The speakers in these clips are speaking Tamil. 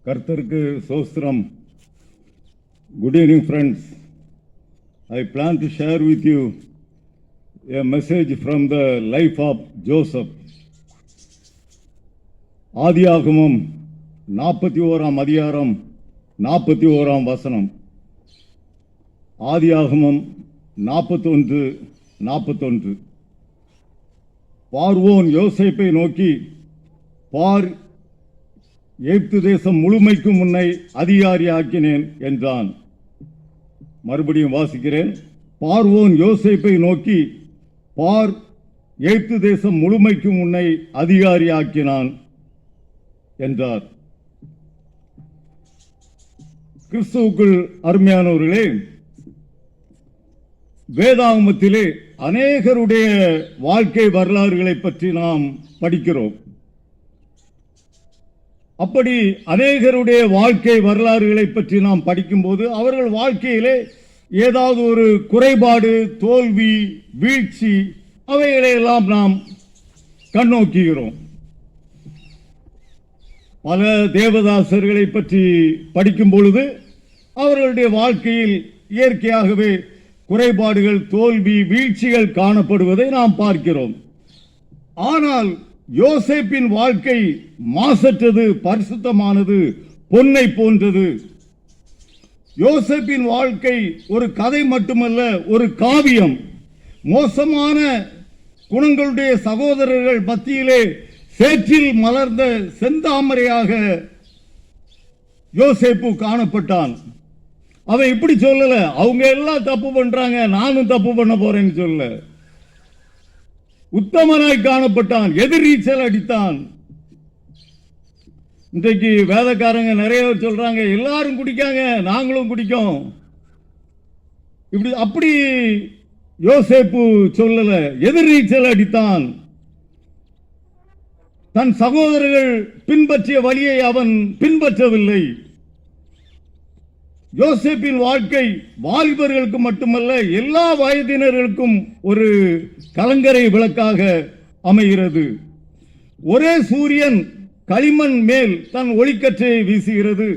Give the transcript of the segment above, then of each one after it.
கர்த்தருக்கு சோஸ்திரம். Good evening, friends. I plan to share with you a message from the life of Joseph. ஆதியாகமம் 41ஆம் அதிகாரம் 41ஆம் வசனம். ஆதியாகமம் 41:41. பார்வோன் யோசேப்பை நோக்கி, பார், எகிப்து தேசம் முழுமைக்கும் உன்னை அதிகாரியாக்கினேன் என்றான். மறுபடியும் வாசிக்கிறேன். பார்வோன் யோசேப்பை நோக்கி, பார், எகிப்து தேசம் முழுமைக்கும் உன்னை அதிகாரியாக்கினான் என்றார். கிறிஸ்துவுக்குள் அருமையானவர்களே, வேதாகமத்திலே அநேகருடைய வாழ்க்கை வரலாறுகளை பற்றி நாம் படிக்கிறோம். அப்படி அநேகருடைய வாழ்க்கை வரலாறுகளை பற்றி நாம் படிக்கும்போது அவர்கள் வாழ்க்கையிலே ஏதாவது ஒரு குறைபாடு, தோல்வி, வீழ்ச்சி, அவைகளையெல்லாம் நாம் கண்ணோக்குகிறோம். பல தேவதாசர்களை பற்றி படிக்கும் பொழுது அவர்களுடைய வாழ்க்கையில் இயற்கையாகவே குறைபாடுகள், தோல்வி, வீழ்ச்சிகள் காணப்படுவதை நாம் பார்க்கிறோம். ஆனால் யோசேப்பின் வாழ்க்கை மாசற்றது, பரிசுத்தமானது, பொன்னை போன்றது. யோசேப்பின் வாழ்க்கை ஒரு கதை மட்டுமல்ல, ஒரு காவியம். மோசமான குணங்களுடைய சகோதரர்கள் மத்தியிலே சேற்றில் மலர்ந்த செந்தாமரையாக யோசேப்பு காணப்பட்டான். அவன் இப்படி சொல்லல, அவங்க எல்லாம் தப்பு பண்றாங்க, நானும் தப்பு பண்ண போறேன்னு சொல்ல. உத்தமனாய் காணப்பட்டான், எதிர்நீச்சல் அடித்தான். இன்றைக்கு வேதக்காரங்க நிறைய பேர் சொல்றாங்க, எல்லாரும் குடிக்காங்க, நாங்களும் குடிக்கோம். அப்படி யோசேப்பு சொல்லல, எதிர்நீச்சல் அடித்தான். தன் சகோதரர்கள் பின்பற்றிய வழியை அவன் பின்பற்றவில்லை. யோசேப்பின் வாழ்க்கை வாலிபர்களுக்கு மட்டுமல்ல, எல்லா வயதினர்களுக்கும் ஒரு கலங்கரை விளக்காக அமைகிறது. ஒரே சூரியன் களிமண் மேல் தன் ஒளிக்கற்றையை வீசுகிறது.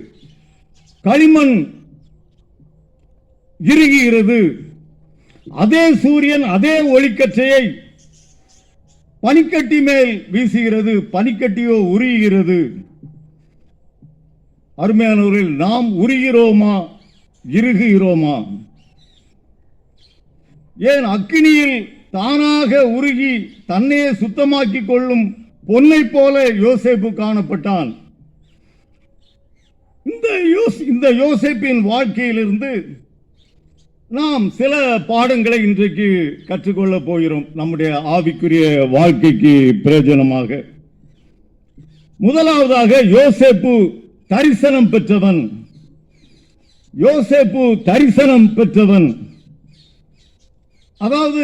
களிமண் இறுகுகிறது. அதே சூரியன் அதே ஒளிக்கற்றையை பனிக்கட்டி மேல் வீசுகிறது. பனிக்கட்டியோ உருகுகிறது. அருமையானவர்கள், நாம் உருகிறோமா, இறுகுகிறோமா? ஏன் அக்கினியில் தானாக உருகி தன்னையே சுத்தமாக்கி கொள்ளும் பொன்னை போல யோசேப்பு காணப்பட்டான். இந்த யோசேப்பின் வாழ்க்கையிலிருந்து நாம் சில பாடங்களை இன்றைக்கு கற்றுக்கொள்ளப் போகிறோம், நம்முடைய ஆவிக்குரிய வாழ்க்கைக்கு பிரயோஜனமாக. முதலாவதாக, யோசேப்பு தரிசனம் பெற்றவன். யோசேப்பு தரிசனம் பெற்றவன். அதாவது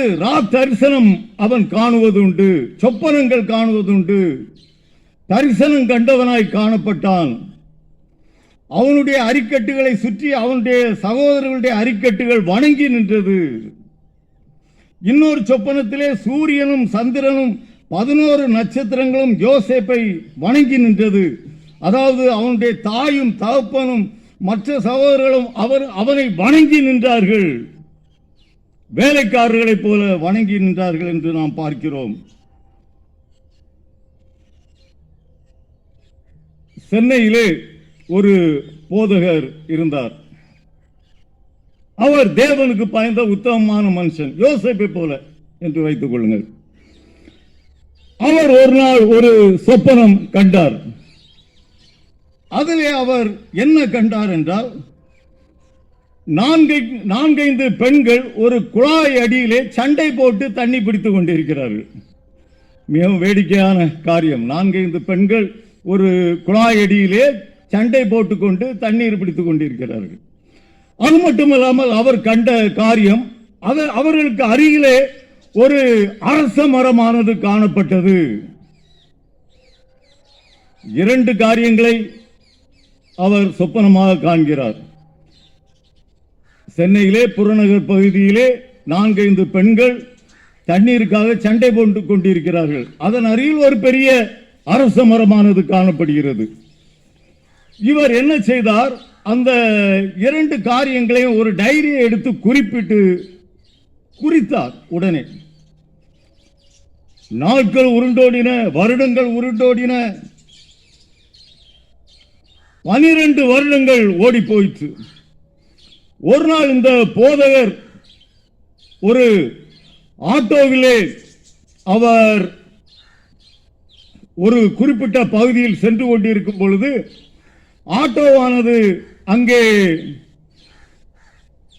தரிசனம் அவன் காணுவதுண்டு, சொப்பனங்கள் காணுவதுண்டு. தரிசனம் கண்டவனாய் காணப்பட்டான். அவனுடைய அரிக்கட்டுகளை சுற்றி அவனுடைய சகோதரர்களுடைய அரிக்கட்டுகள் வணங்கி நின்றது. இன்னொரு சொப்பனத்திலே சூரியனும் சந்திரனும் 11 நட்சத்திரங்களும் யோசேப்பை வணங்கி நின்றது. அதாவது அவனுடைய தாயும் தகப்பனும் மற்ற சகோதரர்களும் அவனை வணங்கி நின்றார்கள். வேலைக்காரர்களைப் போல வணங்கி நின்றார்கள் என்று நாம் பார்க்கிறோம். சென்னையிலே ஒரு போதகர் இருந்தார். அவர் தேவனுக்கு பயந்த உத்தமமான மனுஷன், யோசேப்பை போல என்று வைத்துக் கொள்ளுங்கள். அவர் ஒரு நாள் ஒரு சொப்பனம் கண்டார். அதிலே அவர் என்ன கண்டார் என்றால், 4-5 பெண்கள் ஒரு குழாய் அடியிலே சண்டை போட்டு தண்ணி பிடித்துக் கொண்டிருக்கிறார்கள். மிகவும் வேடிக்கையான காரியம். 4-5 பெண்கள் ஒரு குழாய் அடியிலே சண்டை போட்டுக்கொண்டு தண்ணீர் பிடித்துக் கொண்டிருக்கிறார்கள். அது மட்டுமல்லாமல் அவர் கண்ட காரியம், அவர்களுக்கு அருகிலே ஒரு அரச மரமானது காணப்பட்டது. 2 காரியங்களை அவர் சொப்பனமாக காண்கிறார். சென்னையிலே புறநகர் பகுதியிலே 4-5 பெண்கள் தண்ணீருக்காக சண்டை போட்டுக் கொண்டிருக்கிறார்கள். அதன் அருகில் ஒரு பெரிய அரச மரமானது காணப்படுகிறது. இவர் என்ன செய்தார், அந்த 2 காரியங்களையும் ஒரு டைரியை எடுத்து குறித்தார். உடனே நாட்கள் உருண்டோடின, வருடங்கள் உருண்டோடின, 12 வருடங்கள் ஓடி போயிற்று. ஒரு நாள் இந்த போதகர் ஒரு ஆட்டோவிலே அவர் ஒரு குறிப்பிட்ட பகுதியில் சென்று கொண்டிருக்கும் பொழுது ஆட்டோவானது அங்கே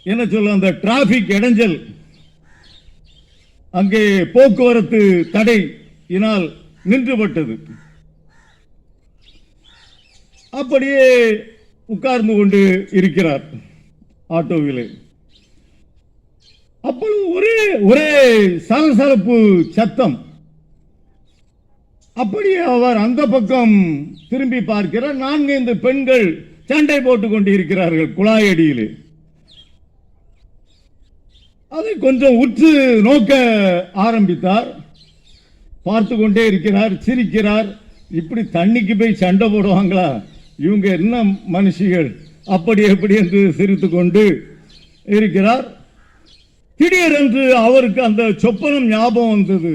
என்ன சொல்ல, அந்த டிராபிக் இடைஞ்சல், அங்கே போக்குவரத்து தடையினால் நின்றுபட்டது. அப்படியே உட்கார்ந்து கொண்டு இருக்கிறார் ஆட்டோவிலே. அப்பொழுது ஒரே சலசலப்பு சத்தம். அப்படியே அவர் அந்த பக்கம் திரும்பி பார்க்கிறார். 4-5 பெண்கள் சண்டை போட்டுக் கொண்டிருக்கிறார்கள் குழாயடியிலே. அதை கொஞ்சம் உற்று நோக்க ஆரம்பித்தார். பார்த்து கொண்டே இருக்கிறார், சிரிக்கிறார். இப்படி தண்ணிக்கு போய் சண்டை போடுவாங்களா இவங்க, என்ன மனுஷிகள், அப்படி எப்படி என்று சிரித்து கொண்டு இருக்கிறார். திடீரென்று அவருக்கு அந்த சொப்பனம் ஞாபகம் வந்தது.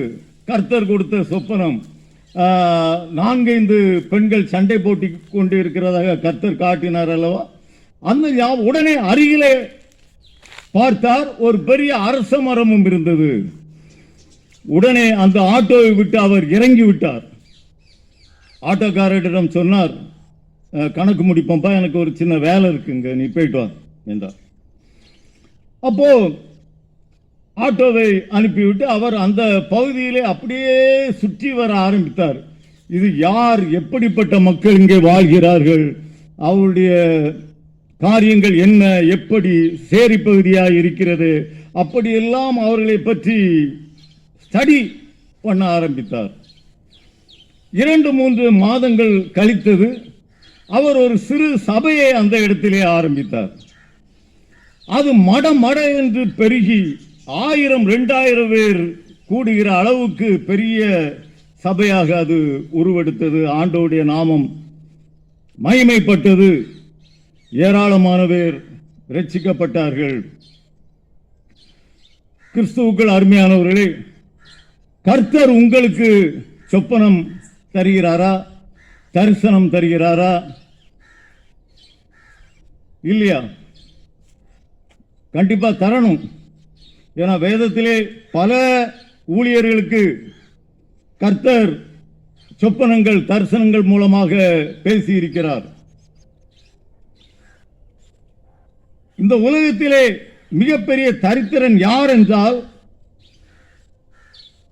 கர்த்தர் கொடுத்த சொப்பனம். 4-5 பெண்கள் சண்டை போட்டி கொண்டு இருக்கிறதாக கர்த்தர் காட்டினார் அல்லவா. அந்த உடனே அருகிலே பார்த்தார், ஒரு பெரிய அரச மரமும் இருந்தது. உடனே அந்த ஆட்டோவை விட்டு அவர் இறங்கி விட்டார். ஆட்டோக்காரரிடம் சொன்னார், கணக்கு முடிப்போம்பா, எனக்கு ஒரு சின்ன வேலை இருக்குங்க, நீ போயிட்டு வா என்றார். அப்போ ஆட்டோவை அனுப்பிவிட்டு அவர் அந்த பகுதியிலே அப்படியே சுற்றி வர ஆரம்பித்தார். இது யார், எப்படிப்பட்ட மக்கள் இங்கே வாழ்கிறார்கள், அவருடைய காரியங்கள் என்ன, எப்படி சேரி பகுதியாக இருக்கிறது, அப்படியெல்லாம் அவர்களை பற்றி ஸ்டடி பண்ண ஆரம்பித்தார். 2-3 மாதங்கள் கழித்தது. அவர் ஒரு சிறு சபையை அந்த இடத்திலே ஆரம்பித்தார். அது மட என்று பெருகி 1000-2000 பேர் கூடுகிற அளவுக்கு பெரிய சபையாக அது உருவெடுத்தது. ஆண்டவருடைய நாமம் மகிமைப்பட்டது. ஏராளமான பேர் ரட்சிக்கப்பட்டார்கள். கிறிஸ்துவுக்குள் அருமையானவர்களே, கர்த்தர் உங்களுக்கு சொப்பனம் தருகிறாரா, தரிசனம் தருகிறாரா இல்லையா? கண்டிப்பா தரணும். ஏன்னா வேதத்திலே பல ஊழியர்களுக்கு கர்த்தர் சொப்பனங்கள், தரிசனங்கள் மூலமாக பேசியிருக்கிறார். இந்த உலகத்திலே மிகப்பெரிய தரித்திரன் யார் என்றால்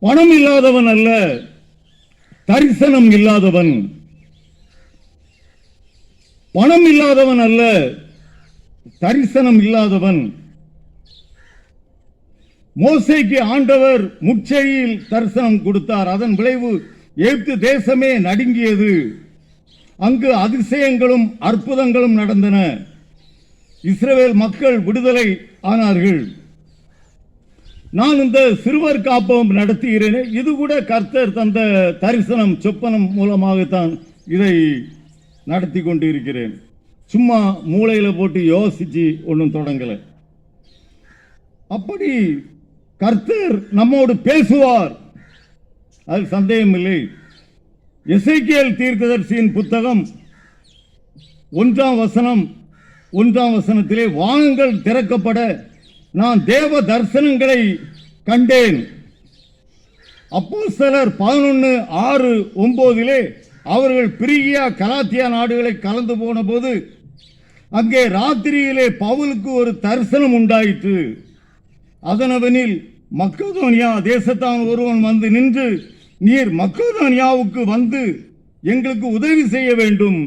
பணம் இல்லாதவன் அல்ல, தரிசனம் இல்லாதவன். பணம் இல்லாதவன் அல்ல, தரிசனம் இல்லாதவன். மோசேக்கு ஆண்டவர் முச்செய்யில் தரிசனம் கொடுத்தார். அதன் விளைவு எகிப்து தேசமே நடுங்கியது. அங்கு அதிசயங்களும் அற்புதங்களும் நடந்தன. இஸ்ரவேல் மக்கள் விடுதலை ஆனார்கள். நான் இந்த சிறுவர் காப்பகம் நடத்துகிறேனே, இது கூட கர்த்தர் தந்த தரிசனம், சொப்பனம் மூலமாகத்தான் இதை நடத்தி கொண்டு இருக்கிறேன். சும்மா மூளையில போட்டு யோசிச்சு ஒன்றும் தொடங்கலை. அப்படி கர்த்தர் நம்மோடு பேசுவார், அது சந்தேகம் இல்லை. எசேக்கியேல் தீர்க்கதரிசியின் புத்தகம் 1ஆம் வசனத்திலே, வானங்கள் திறக்கப்பட நான் தேவ தரிசனங்களை கண்டேன். அப்போஸ்தலர் 11:6-9 அவர்கள் பிரிகியா கலாத்தியா நாடுகளை கலந்து போன போது அங்கே ராத்திரியிலே பவுலுக்கு ஒரு தரிசனம் உண்டாயிற்று. அதனவனில் மக்கதோனியா தேசத்தான் ஒருவன் வந்து நின்று, நீர் மக்கதோனியாவுக்கு வந்து எங்களுக்கு உதவி செய்ய வேண்டும்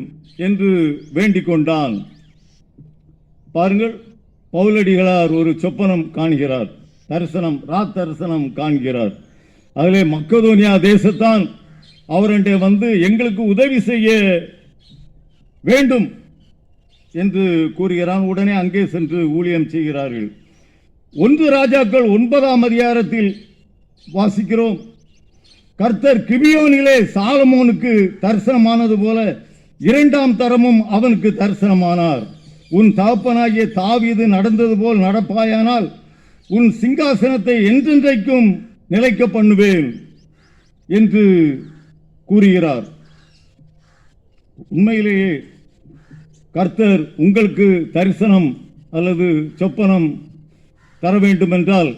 என்று வேண்டிக் கொண்டான். பாருங்கள், பவுலடிகளார் ஒரு சொப்பனம் காண்கிறார், தரிசனம் காண்கிறார். அதிலே மக்கதோனியா தேசத்தான் அவரண்டே வந்து எங்களுக்கு உதவி செய்ய வேண்டும் என்று கூறுகிறான். உடனே அங்கே சென்று ஊழியம் செய்கிறார்கள். 1 ராஜாக்கள் 9ஆம் அதிகாரத்தில் வாசிக்கிறோம், கர்த்தர் கிபியோனிலே சாலமோனுக்கு தரிசனமானது போல இரண்டாம் தரமும் அவனுக்கு தரிசனமானார். உன் தகப்பனாகிய தாவீது நடந்தது போல் நடப்பாயானால் உன் சிங்காசனத்தை என்றென்றைக்கும் நிலைக்க பண்ணுவேன் என்று கூறுகிறார். உண்மையிலேயே கர்த்தர் உங்களுக்கு தரிசனம் அல்லது சொப்பனம் தர வேண்டும் என்றால்,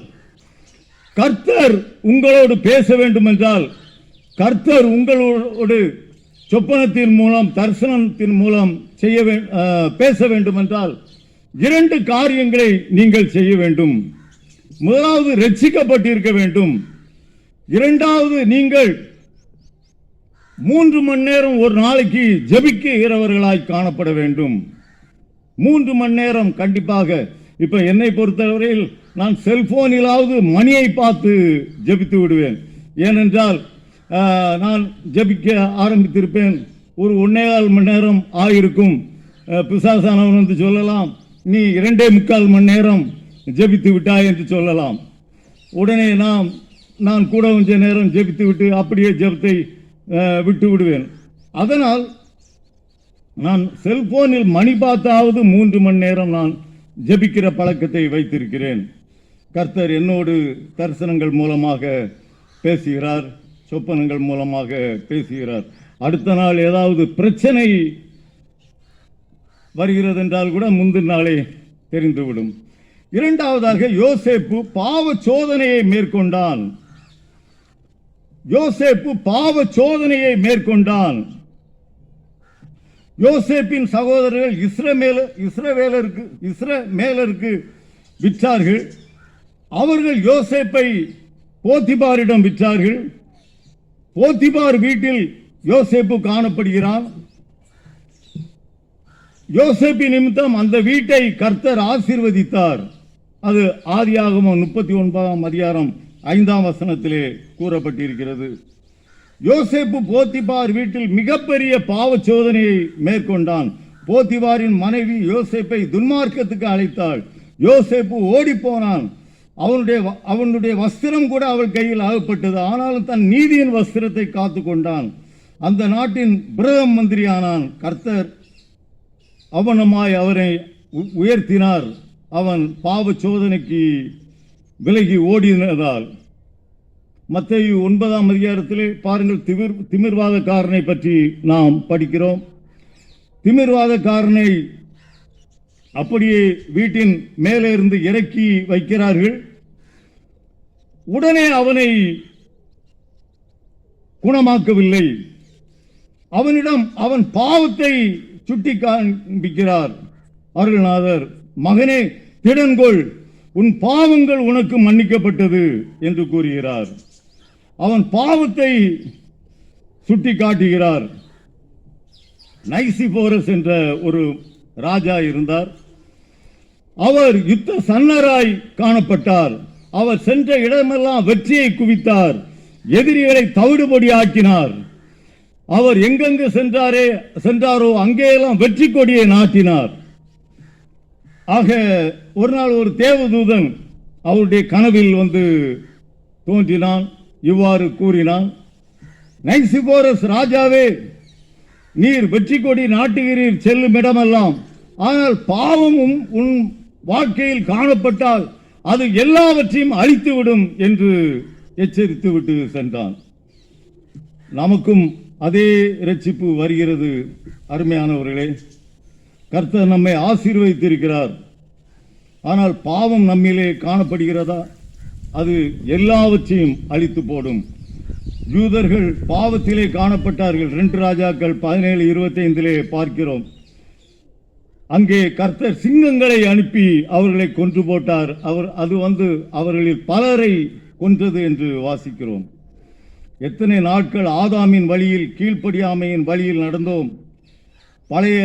கர்த்தர் உங்களோடு பேச வேண்டும் என்றால், கர்த்தர் உங்களோடு சொப்பனத்தின் மூலம் தரிசனத்தின் மூலம் பேச வேண்டும் என்றால் 2 காரியங்களை நீங்கள் செய்ய வேண்டும். முதலாவது, ரட்சிக்கப்பட்டிருக்க வேண்டும். இரண்டாவது, நீங்கள் 3 மணி நேரம் ஒரு நாளைக்கு ஜெபிக்கிறவர்களாய் காணப்பட வேண்டும். 3 மணி நேரம் கண்டிப்பாக. இப்ப என்னை பொறுத்தவரையில் நான் செல்போனிலாவது மணியை பார்த்து ஜெபித்து விடுவேன். ஏனென்றால் நான் ஜெபிக்க ஆரம்பித்திருப்பேன், ஒரு 1.25 மணி நேரம் ஆயிருக்கும். பிசாசானவன் வந்து சொல்லலாம், நீ 2.25 மணி நேரம் ஜெபித்து விட்டாய் என்று சொல்லலாம். உடனே நான் கூட கொஞ்ச நேரம் ஜெபித்து விட்டு அப்படியே ஜெபத்தை விட்டு விடுவேன். அதனால் நான் செல்போனில் மணி பார்த்தாவது 3 மணி நேரம் நான் ஜெபிக்கிற பழக்கத்தை வைத்திருக்கிறேன். கர்த்தர் என்னோடு தரிசனங்கள் மூலமாக பேசுகிறார், சொப்பனங்கள் மூலமாக பேசுகிறார். அடுத்த நாள் ஏதாவது பிரச்சனை வருகிறது என்றால் கூட முந்தின நாளே தெரிந்துவிடும். இரண்டாவதாக, யோசேப்பு பாவ சோதனையை மேற்கொண்டான். யோசேப்பு பாவ சோதனையை மேற்கொண்டான். யோசேப்பின் சகோதரர்கள் இஸ்ரவேலருக்கு விற்றார்கள். அவர்கள் யோசேப்பை போத்திபாரிடம் விற்றார்கள். போத்திபார் வீட்டில் யோசேப்பு காணப்படுகிறான். யோசேப்பின் நிமித்தம் அந்த வீட்டை கர்த்தர் ஆசீர்வதித்தார். அது ஆதியாகமம் 39ஆம் அதிகாரம் 5ஆம் வசனத்திலே கூறப்பட்டிருக்கிறது. யோசேப்பு போத்திபார் வீட்டில் மிகப்பெரிய பாவ சோதனையை மேற்கொண்டான். போத்திபாரின் மனைவி யோசேப்பை துன்மார்க்கத்துக்கு அழைத்தாள். யோசேப்பு ஓடி போனான். அவனுடைய வஸ்திரம் கூட அவள் கையில் ஆகப்பட்டது. ஆனாலும் தன் நீதியின் வஸ்திரத்தை காத்து கொண்டான். அந்த நாட்டின் பிரதம மந்திரியானான். கர்த்தர் அவனமாய் அவரை உயர்த்தினார். அவன் பாவ சோதனைக்கு விலகி ஓடினதால். மத்தேயு 9ஆம் அதிகாரத்திலே பாருங்கள், திமிர்வாதக்காரனை பற்றி நாம் படிக்கிறோம். திமிர்வாதக்காரனை அப்படியே வீட்டின் மேலே இருந்து இறக்கி வைக்கிறார்கள். உடனே அவனை குணமாக்கவில்லை. அவனிடம் அவன் பாவத்தை சுட்டி காண்பிக்கிறார் அருள்நாதர். மகனே, திடன்கொள், உன் பாவங்கள் உனக்கு மன்னிக்கப்பட்டது என்று கூறுகிறார். அவன் பாவத்தை சுட்டி காட்டுகிறார். நைசிபோரஸ் என்ற ஒரு ராஜா இருந்தார். அவர் யுத்த சன்னராய் காணப்பட்டார். அவர் சென்ற இடமெல்லாம் வெற்றியை குவித்தார். எதிரிகளை தவிடுபடி ஆக்கினார். அவர் எங்கெங்கு சென்றாரோ அங்கேயெல்லாம் வெற்றி கொடியை நாட்டினார். ஆக ஒரு நாள் ஒரு தேவதூதன் அவருடைய கனவில் வந்து தோன்றினான். இவ்வாறு கூறினான், நைசிபோரஸ் ராஜாவே, நீர் வெற்றி கொடி நாட்டுகிறீர் செல்லும் இடமெல்லாம். ஆனால் பாவமும் உன் வாழ்க்கையில் காணப்பட்டால் அது எல்லாவற்றையும் அழித்துவிடும் என்று எச்சரித்து விட்டு சென்றான். நமக்கும் அதே இரட்சிப்பு வருகிறது. அருமையானவர்களே, கர்த்தர் நம்மை ஆசீர்வதித்திருக்கிறார். ஆனால் பாவம் நம்மிலே காணப்படுகிறதா? அது எல்லாவற்றையும் அழித்து போடும். யூதர்கள் பாவத்திலே காணப்பட்டார்கள். 2 ராஜாக்கள் 17:25 பார்க்கிறோம். அங்கே கர்த்தர் சிங்கங்களை அனுப்பி அவர்களை கொன்று போட்டார். அது அவர்களில் பலரை கொன்றது என்று வாசிக்கிறோம். எத்தனை நாட்கள் ஆதாமின் வழியில், கீழ்ப்படியாமையின் வழியில் நடந்தோம். பழைய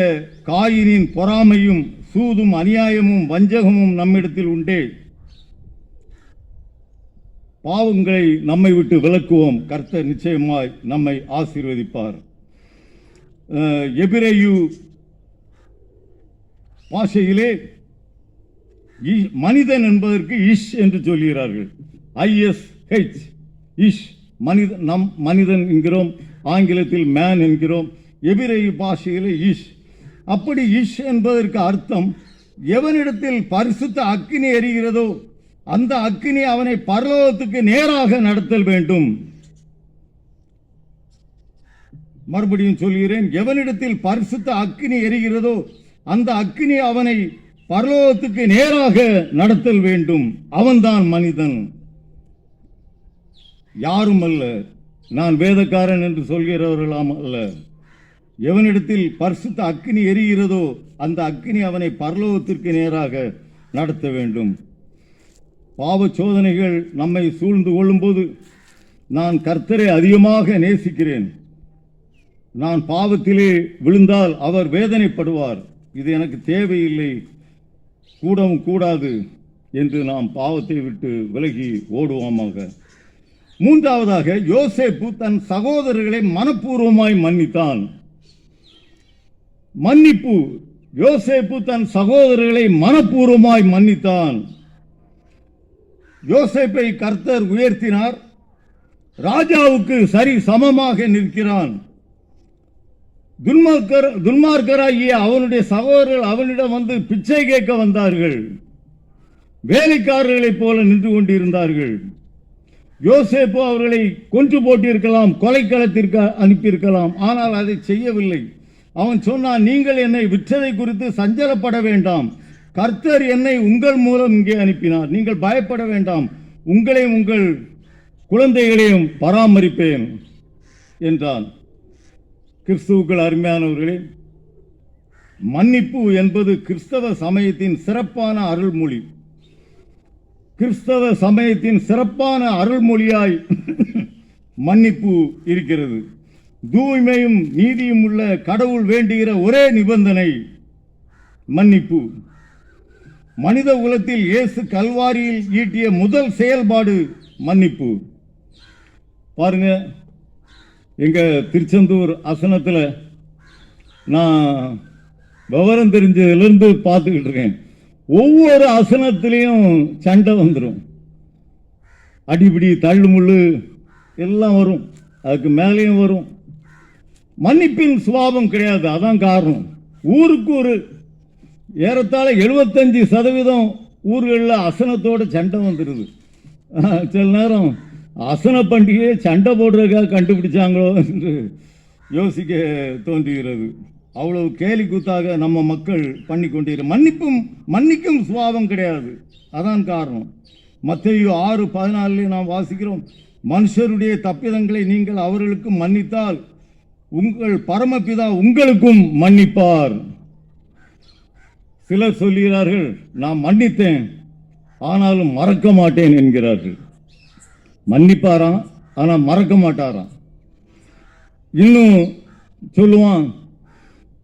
காயினின் பொறாமையும் சூதும் அநியாயமும் வஞ்சகமும் நம்மிடத்தில் உண்டே. பாவங்களை நம்மை விட்டு விலக்குவோம். கர்த்தர் நிச்சயமாய் நம்மை ஆசீர்வதிப்பார். எபிரேயு பாஷையிலே மனிதன் என்பதற்கு இஷ் என்று சொல்கிறார்கள். ISH, இஷ். மனிதன் என்கிறோம், ஆங்கிலத்தில் மேன் என்கிறோம். எபிரேய பாஷையில் இஷ். அப்படி இஷ் என்பதற்கு அர்த்தம், எவனிடத்தில் பரிசுத்த அக்கினி எரிகிறதோ அந்த அக்கினி அவனை பரலோகத்துக்கு நேராக நடத்தல் வேண்டும். மறுபடியும் சொல்கிறேன், எவனிடத்தில் பரிசுத்த அக்கினி எரிகிறதோ அந்த அக்கினி அவனை பரலோகத்துக்கு நேராக நடத்தல் வேண்டும். அவன்தான் மனிதன், யாரும் அல்ல. நான் வேதக்காரன் என்று சொல்கிறவர்களாம் அல்ல. எவனிடத்தில் பரிசுத்த அக்கினி எரிகிறதோ அந்த அக்கினி அவனை பரலோகத்திற்கு நேராக நடத்த வேண்டும். பாவ சோதனைகள் நம்மை சூழ்ந்து கொள்ளும்போது நான் கர்த்தரை அதிகமாக நேசிக்கிறேன். நான் பாவத்திலே விழுந்தால் அவர் வேதனைப்படுவார், இது எனக்கு தேவையில்லை, கூடவும் கூடாது என்று நாம் பாவத்தை விட்டு விலகி ஓடுவோமாக. மூன்றாவதாக, யோசேப்பு தன் சகோதரர்களை மனப்பூர்வமாய் மன்னித்தான். மன்னிப்பு, யோசேப்பு தன் சகோதரர்களை மனப்பூர்வமாய் மன்னித்தான். யோசேப்பை கர்த்தர் உயர்த்தினார், ராஜாவுக்கு சரி சமமாக நிற்கிறான். துன்மார்க்கராகிய அவனுடைய சகோதரர்கள் அவனிடம் வந்து பிச்சை கேட்க வந்தார்கள், வேலைக்காரர்களைப் போல நின்று கொண்டிருந்தார்கள். யோசேப்பு அவர்களை கொன்று போட்டிருக்கலாம், கொலைக்களத்திற்கு அனுப்பியிருக்கலாம், ஆனால் அதை செய்யவில்லை. அவன் சொன்னான், நீங்கள் என்னை விற்றதை குறித்து சஞ்சலப்பட வேண்டாம், கர்த்தர் என்னை உங்கள் மூலம் இங்கே அனுப்பினார், நீங்கள் பயப்பட வேண்டாம், உங்களையும் உங்கள் குழந்தைகளையும் பராமரிப்பேன் என்றான். கிறிஸ்துவுக்குள் அருமையானவர்களே, மன்னிப்பு என்பது கிறிஸ்தவ சமயத்தின் சிறப்பான அருள்மொழி. கிறிஸ்தவ சமயத்தின் சிறப்பான அருள்மொழியாய் மன்னிப்பு இருக்கிறது. தூய்மையும் நீதியும் உள்ள கடவுள் வேண்டுகிற ஒரே நிபந்தனை மன்னிப்பு. மனித குலத்தில் இயேசு கல்வாரியில் ஈட்டிய முதல் செயல்பாடு மன்னிப்பு. பாருங்க, எங்க திருச்செந்தூர் ஆசனத்தில் நான் விவரம் தெரிஞ்சதிலிருந்து பார்த்துக்கிட்டு இருக்கேன். ஒவ்வொரு ஆசனத்திலையும் சண்டை வந்துடும், அடிபிடி தள்ளுமுள்ளு எல்லாம் வரும், அதுக்கு மேலேயும் வரும். மன்னிப்பின் சுபாவம் கிடையாது, அதான் காரணம். ஊருக்கு ஒரு ஏறத்தாழ 75% ஊர்களில் அசனத்தோட சண்டை வந்துடுது. சில நேரம் அசன பண்டிகையை சண்டை போடுறதுக்காக கண்டுபிடிச்சாங்களோ என்று யோசிக்க தோன்றுகிறது. அவ்வளவு கேலி கூத்தாக நம்ம மக்கள் பண்ணி கொண்டிருக்க. மன்னிக்கும் சுபாவம் கிடையாது, அதான் காரணம். மத்தேயு 6:14 நாம் வாசிக்கிறோம், மனுஷருடைய தப்பிதங்களை நீங்கள் அவர்களுக்கு மன்னித்தால் உங்கள் பரமபிதா உங்களுக்கும் மன்னிப்பார். சிலர் சொல்கிறார்கள், நான் மன்னித்தேன் ஆனாலும் மறக்க மாட்டேன் என்கிறார்கள். மன்னிப்பாராம், ஆனால் மறக்க மாட்டாராம். இன்னும் சொல்லுவான்,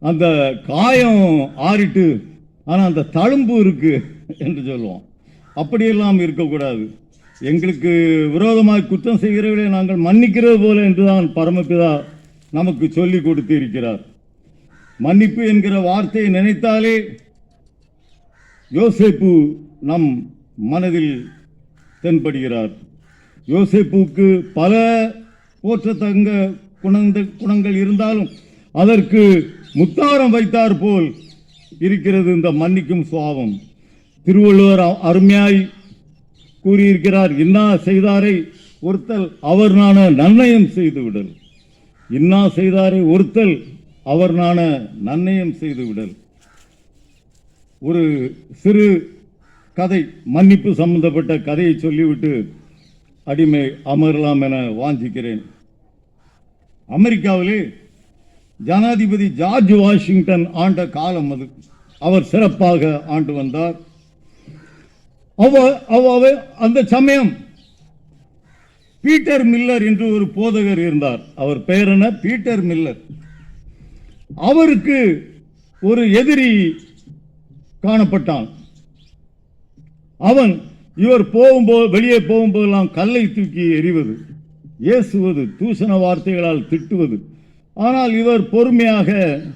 அந்த காயம் ஆறிட்டு ஆனால் அந்த தழும்பு இருக்கு என்று சொல்லுவான். அப்படியெல்லாம் இருக்கக்கூடாது. எங்களுக்கு விரோதமாக குற்றம் செய்கிறவர்களை நாங்கள் மன்னிக்கிறது போல என்றுதான் பரமபிதா நமக்கு சொல்லி கொடுத்து இருக்கிறார். மன்னிப்பு என்கிற வார்த்தையை நினைத்தாலே யோசேப்பு நம் மனதில் தென்படுகிறார். யோசேப்புக்கு பல போற்றத்தங்க குணங்கள் இருந்தாலும் அதற்கு முத்தாரம் வைத்தார் போல் இருக்கிறது இந்த மன்னிக்கும் சுபாவம். திருவள்ளுவர் அருமையாய் கூறியிருக்கிறார், இன்னா செய்தாரை ஒருத்தல் அவர் நாண நன்னயம் செய்து விடல். இன்னா செய்தாரை ஒருத்தல் அவர் நாண நன்னயம் செய்து விடல். ஒரு சிறு கதை, மன்னிப்பு சம்பந்தப்பட்ட கதையை சொல்லிவிட்டு அடிமை அமரலாம் என வாஞ்சிக்கிறேன். அமெரிக்காவிலே ஜனாதிபதி ஜார்ஜ் வாஷிங்டன் ஆண்ட காலம் அது. அவர் சிறப்பாக ஆண்டு வந்தார். அந்த சமயம் பீட்டர் மில்லர் என்று ஒரு போதகர் இருந்தார். அவர் பெயர் என்ன? Peter Miller. அவருக்கு ஒரு எதிரி காணப்பட்டான். அவன் இவர் போகும்போது, வெளியே போகும்போதெல்லாம் கல்லை தூக்கி எறிவது, ஏசுவது, தூஷண வார்த்தைகளால் திட்டுவது. ஆனால் இவர் பொறுமையாக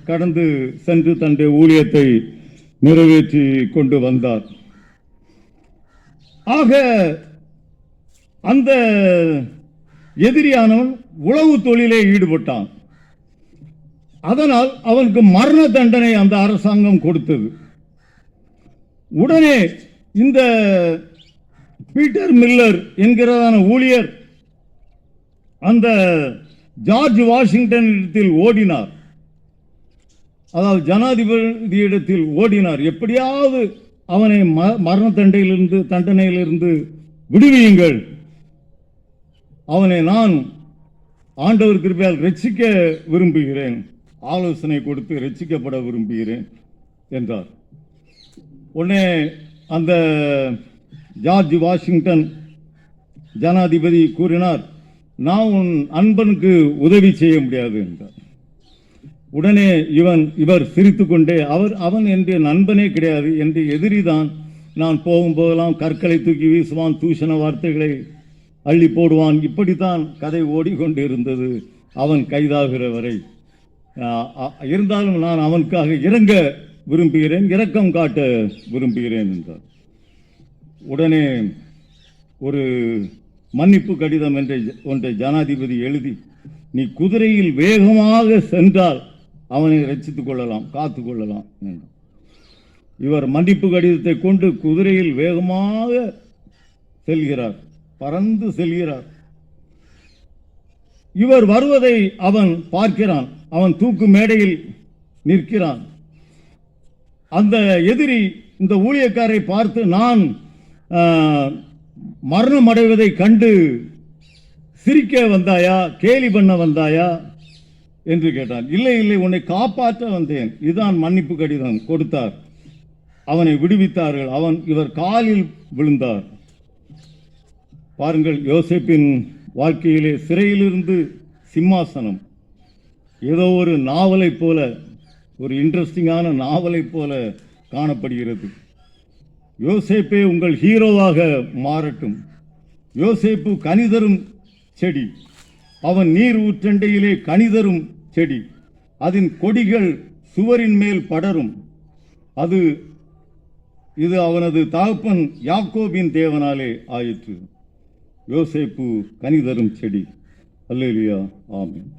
கடந்து சென்று தன்னுடைய ஊழியத்தை நிறைவேற்றி கொண்டு வந்தார். ஆக அந்த எதிரியானவன் உளவு தொழிலே ஈடுபட்டான். அதனால் அவனுக்கு மரண தண்டனை அந்த அரசாங்கம் கொடுத்தது. உடனே இந்த பீட்டர் மில்லர் என்கிறதான ஊழியர் அந்த ஜார்ஜ் வாஷிங்டனிடத்தில் ஓடினார். அதாவது ஜனாதிபதியிடத்தில் ஓடினார். எப்படியாவது அவனை மரண தண்டனையிலிருந்து விடுவியுங்கள், அவனை நான் ஆண்டவர் கிருபையால் ரட்சிக்க விரும்புகிறேன், ஆலோசனை கொடுத்து ரட்சிக்கப்பட விரும்புகிறேன் என்றார். உடனே அந்த ஜார்ஜ் வாஷிங்டன் ஜனாதிபதி கூறினார், நான் உன் அன்பனுக்கு உதவி செய்ய முடியாது என்றார். உடனே இவர் சிரித்துக்கொண்டே, அவன் என்று நண்பனே கிடையாது, என்று எதிரிதான். நான் போகும்போதெல்லாம் கற்களை தூக்கி வீசுவான், தூஷண வார்த்தைகளை அள்ளி போடுவான், இப்படித்தான் கதை ஓடிக்கொண்டு இருந்தது அவன் கைதாகிற வரை. இருந்தாலும் நான் அவனுக்காக இறங்க விரும்புகிறேன், இரக்கம் காட்ட விரும்புகிறேன் என்றார். உடனே ஒரு மன்னிப்பு கடிதம் ஒன்றை ஜனாதிபதி எழுதி, நீ குதிரையில் வேகமாக சென்றால் அவனை ரட்சித்துக் கொள்ளலாம், காத்து கொள்ளலாம் என்றார். இவர் மன்னிப்பு கடிதத்தை கொண்டு குதிரையில் வேகமாக செல்கிறார், பறந்து செல்கிறார். இவர் வருவதை அவன் பார்க்கிறான். அவன் தூக்கு மேடையில் நிற்கிறான். அந்த எதிரி இந்த ஊழியக்காரை பார்த்து, நான் மரணம் அடைவதை கண்டு சிரிக்க வந்தாயா, கேலி பண்ண வந்தாயா என்று கேட்டான். இல்லை இல்லை, உன்னை காப்பாற்ற வந்தேன். இதுதான் மன்னிப்பு கடிதம் கொடுத்தார். அவனை விடுவித்தார்கள். இவர் காலில் விழுந்தார். பாருங்கள், யோசேப்பின் வாழ்க்கையிலே சிறையிலிருந்து சிம்மாசனம் ஏதோ ஒரு நாவலை போல, ஒரு இன்ட்ரெஸ்டிங்கான நாவலை போல காணப்படுகிறது. யோசேப்பே உங்கள் ஹீரோவாக மாறட்டும். யோசேப்பு கனிதரும் செடி, அவன் நீர் ஊற்றண்டையிலே கனிதரும் செடி, அதன் கொடிகள் சுவரின் மேல் படரும். இது அவனது தகப்பன் யாக்கோபின் தேவனாலே ஆயிற்று. யோசேப்பு கனிதரும் செடி. அல்லேலூயா, ஆமென்.